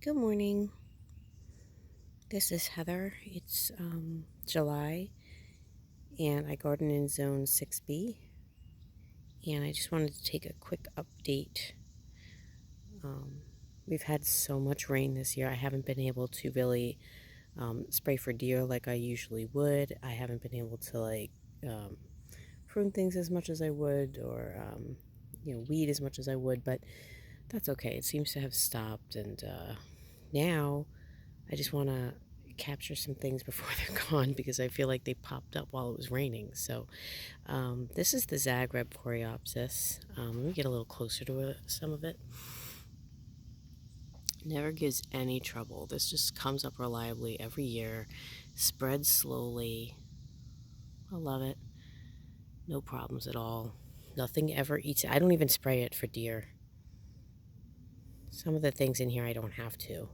Good morning. This is Heather. It's July, and I garden in Zone 6B. And I just wanted to take a quick update. Um, we've had so much rain this year. I haven't been able to really spray for deer like I usually would. I haven't been able to um, prune things as much as I would, or weed as much as I would. But that's okay. It seems to have stopped, and now I just want to capture some things before they're gone because I feel like they popped up while it was raining. So this is the Zagreb Coreopsis. Let me get a little closer to some of it. Never gives any trouble. This just comes up reliably every year, spreads slowly. I love it. No problems at all. Nothing ever eats it. I don't even spray it for deer. Some of the things in here I don't have to.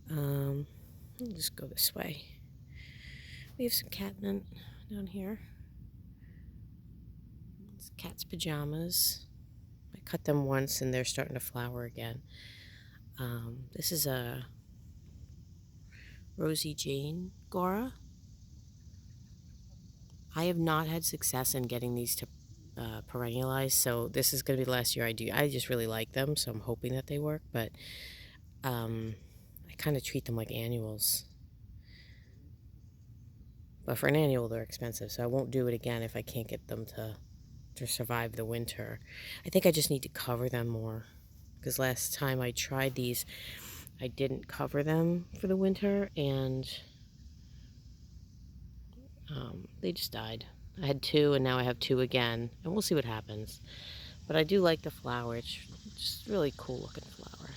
I'll just go this way. We have some catnip down here. It's cat's pajamas. I cut them once and they're starting to flower again. This is a Rosie Jane Gora. I have not had success in getting these to perennialize, so this is going to be the last year I do. I just really like them, so I'm hoping that they work, but I kind of treat them like annuals. But for an annual, they're expensive, so I won't do it again if I can't get them to survive the winter. I think I just need to cover them more, because last time I tried these, I didn't cover them for the winter, and they just died. I had two, and now I have two again, and we'll see what happens. But I do like the flower. It's just really cool looking flower.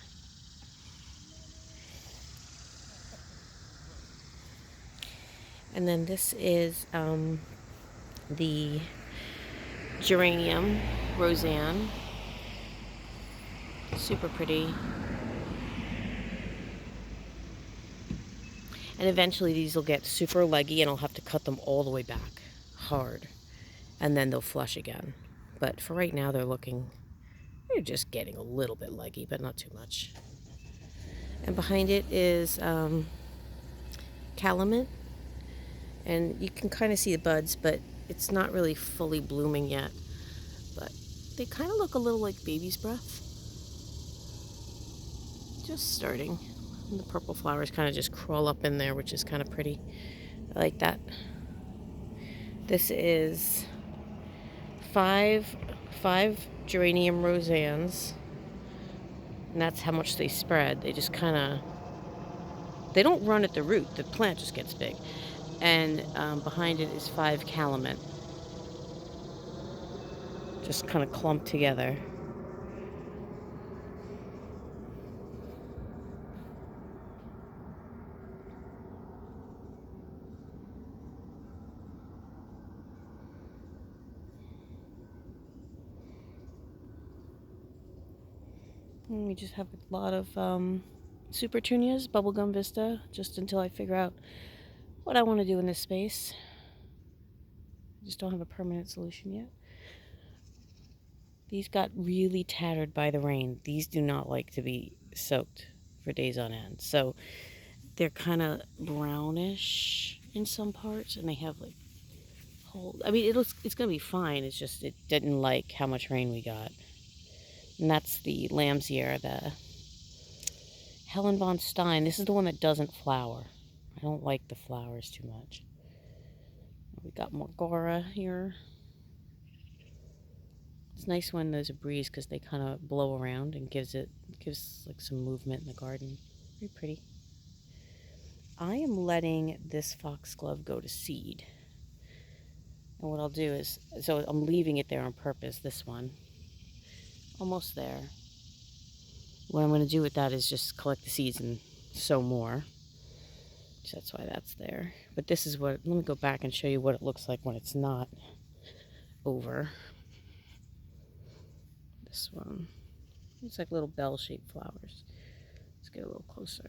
And then this is the geranium Roseanne. Super pretty. And eventually these will get super leggy and I'll have to cut them all the way back hard. And then they'll flush again. But for right now they're just getting a little bit leggy, but not too much. And behind it is calamint. And you can kind of see the buds, but it's not really fully blooming yet. But they kind of look a little like baby's breath. Just starting. And the purple flowers kind of just crawl up in there, which is kind of pretty. I like that. This is five geranium roseannes, and that's how much they spread. They just kind of, they don't run at the root. The plant just gets big. And behind it is five calamint, just kind of clumped together. And we just have a lot of super tunias, bubblegum vista, just until I figure out what I want to do in this space. I just don't have a permanent solution yet. These got really tattered by the rain. These do not like to be soaked for days on end. So they're kind of brownish in some parts, and they have like holes. I mean, it's going to be fine. It's just it didn't like how much rain we got. And that's the lamb's ear, the Helen von Stein. This is the one that doesn't flower. I don't like the flowers too much. We got more Gora here. It's nice when there's a breeze because they kind of blow around and gives like some movement in the garden. Very pretty. I am letting this foxglove go to seed. And what I'll do is, so I'm leaving it there on purpose, this one. Almost there. What I'm going to do with that is just collect the seeds and sow more. So that's why that's there. But this is what, let me go back and show you what it looks like when it's not over. This one. It's like little bell-shaped flowers. Let's get a little closer.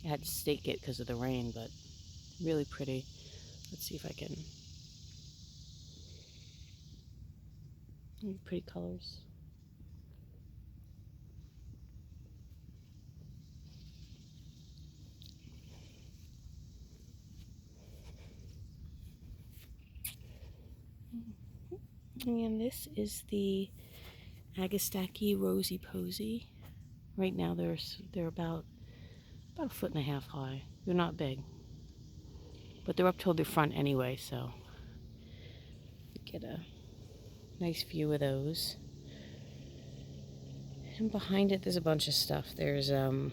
I had to stake it because of the rain, but really pretty. Let's see if I can. Pretty colors. And this is the Agastache Rosy Posy. Right now they're about a foot and a half high. They're not big, but they're up toward the front anyway, so you get a nice view of those. And behind it, there's a bunch of stuff. There's a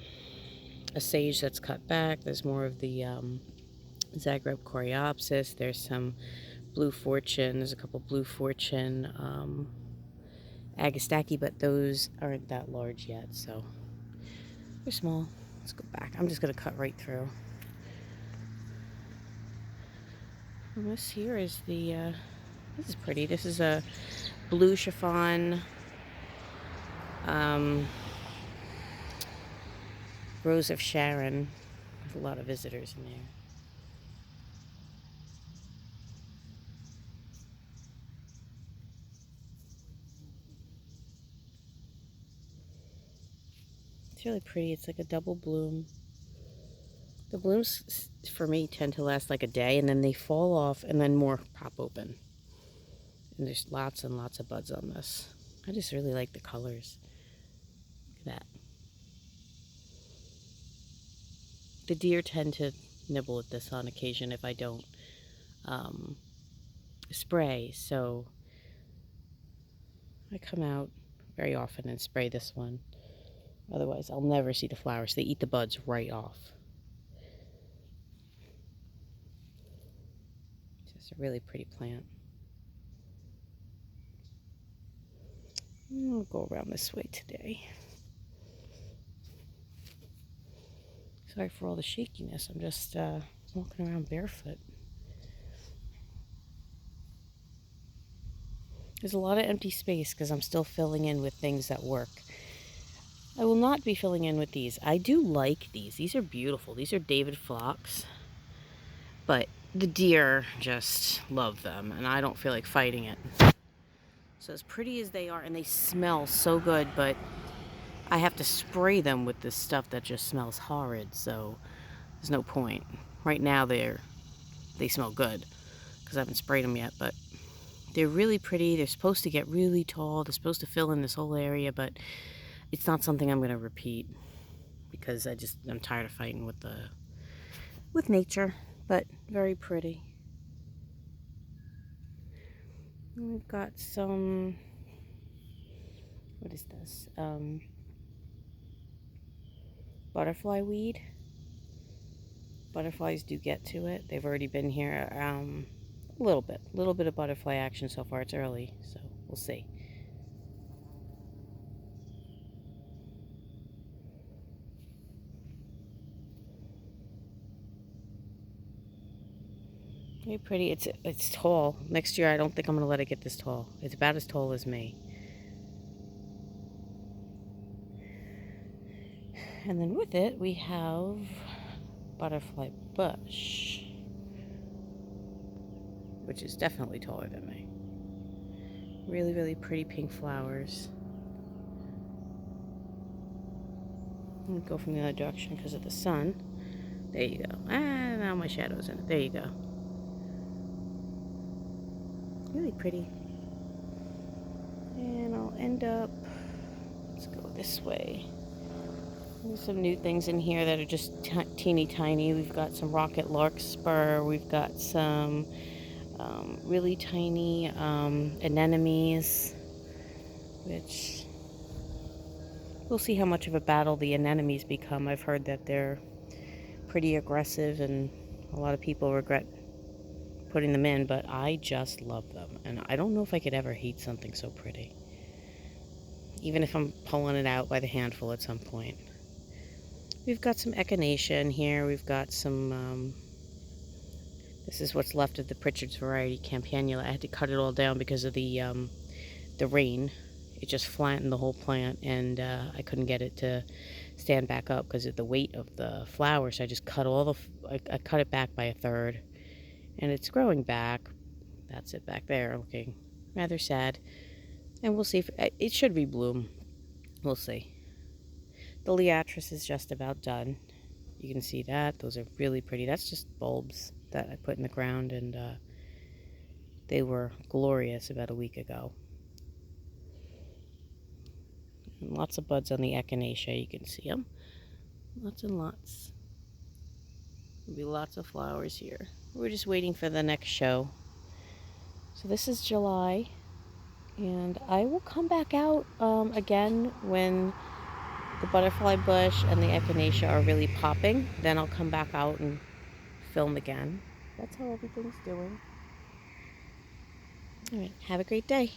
sage that's cut back. There's more of the Zagreb Coreopsis. There's some Blue Fortune. There's a couple Blue Fortune Agastache, but those aren't that large yet, so they're small. Let's go back. I'm just going to cut right through. And this here is the, this is pretty. This is a blue chiffon Rose of Sharon with a lot of visitors in there. It's really pretty. It's like a double bloom. The blooms, for me, tend to last like a day, and then they fall off, and then more pop open. And there's lots and lots of buds on this. I just really like the colors. Look at that. The deer tend to nibble at this on occasion if I don't spray, so I come out very often and spray this one. Otherwise, I'll never see the flowers. They eat the buds right off. It's a really pretty plant. We'll go around this way today. Sorry for all the shakiness. I'm just walking around barefoot. There's a lot of empty space because I'm still filling in with things that work. I will not be filling in with these. I do like these. These are beautiful. These are David Phlox. But the deer just love them, and I don't feel like fighting it. So as pretty as they are, and they smell so good, but I have to spray them with this stuff that just smells horrid, so there's no point. Right now they smell good because I haven't sprayed them yet, but they're really pretty. They're supposed to get really tall. They're supposed to fill in this whole area, but it's not something I'm going to repeat because I'm tired of fighting with nature, but very pretty. And we've got some, what is this? Butterfly weed. Butterflies do get to it. They've already been here a little bit of butterfly action so far. It's early, so we'll see. Very pretty. It's tall. Next year I don't think I'm gonna let it get this tall. It's about as tall as me. And then with it we have butterfly bush, which is definitely taller than me. Really, really pretty pink flowers. I'm gonna go from the other direction because of the sun. There you go. Ah, now my shadow's in it. There you go. Really pretty. And I'll end up, let's go this way. There's some new things in here that are just teeny tiny. We've got some rocket larkspur. We've got some really tiny anemones, which we'll see how much of a battle the anemones become. I've heard that they're pretty aggressive and a lot of people regret putting them in, but I just love them. And I don't know if I could ever hate something so pretty, even if I'm pulling it out by the handful at some point. We've got some echinacea in here. We've got some, this is what's left of the Pritchard's variety campanula. I had to cut it all down because of the rain. It just flattened the whole plant, and I couldn't get it to stand back up because of the weight of the flower. So I just cut I cut it back by a third, and it's growing back. That's it back there, looking rather sad. And we'll see if it should rebloom. We'll see. The Liatris is just about done. You can see that. Those are really pretty. That's just bulbs that I put in the ground, and They were glorious about a week ago. And lots of buds on the echinacea, you can see them. Lots and lots. There'll be lots of flowers here. We're just waiting for the next show. So this is July, and I will come back out again when the butterfly bush and the echinacea are really popping. Then I'll come back out and film again. That's how everything's doing. All right, have a great day.